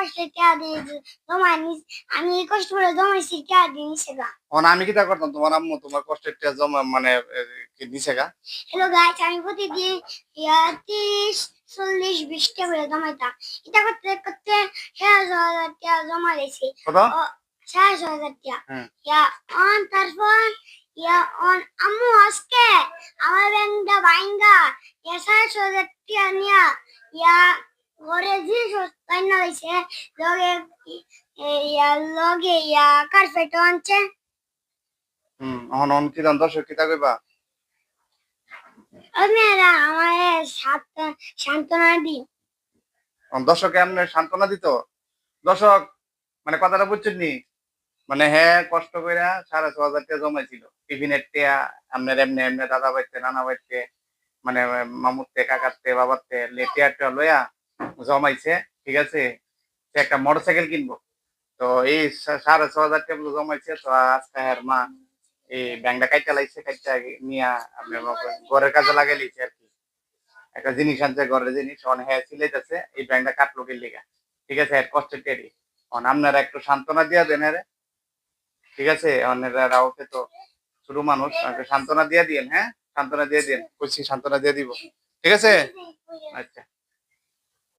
কষ্টে টিয়া দিয়ে জমাইনি, আমি কষ্ট করে জমাইছি টিয়া দিয়ে নিছে গা। আমি কি তা করতাম, তোমার আম্মু তোমার কষ্টের টিয়া জমা মানে কি দিছে গা? হ্যালো গাইস, আমি প্রতিদিন 30, 40, 20 করে জমাইতাম। এটা করতে করতে 6,000 টিয়া জমা লেছি। কত? 6,000 টিয়া। তারপর আম্মু আজকে আমার ব্যাংকটা ভাঙ্গা 6,000 টিয়া নিয়া ঘরে যে সস্তাইনা হইছে লগে কার্পেট আনছে। এখন কি দাম দর্শক কি তা কইবা? আপনারা আমাদের সান্ত্বনা দিন। দর্শক এমনি সান্ত্বনা দিত। দর্শক মানে কথাটা বুঝছেন নি, মানে হ্যাঁ কষ্ট কইরা 6,500 টাকা জমাইছিল টিফিনের টিয়া, আপনার এমনি এমনি দাদা বাইতে নানা বাইতে মানে মামুতে কাকাতে বাবাতে টিয়া টিয়া লইয়া জমাইছে, ঠিক আছে? সে একটা মোটরসাইকেল কিনবো, তো এই 6,500 টাকা জমাইছে। তো আজকে হ্যার মা এই ব্যাংকটা কাইটা লাইছে, কাইটা নিয়া আপনার ঘরের কাজে লাগাই লিছে আর কি। একটা জিনিস আনছে, ঘরের জিনিস অনেক হ্যাঁ সিলাইতেছে, এই ব্যাংকটা কাটলো কি লিগা, ঠিক আছে? এর কষ্টের টেরি আপনারা একটু সান্ত্বনা দিয়া দেন হ্যাঁ, ঠিক আছে? রাওকে তো ছোট মানুষ, সান্ত্বনা দিয়ে দিন, হ্যাঁ সান্ত্বনা দিয়ে দিন, কইছি সান্ত্বনা দিয়ে দিব, ঠিক আছে? আচ্ছা।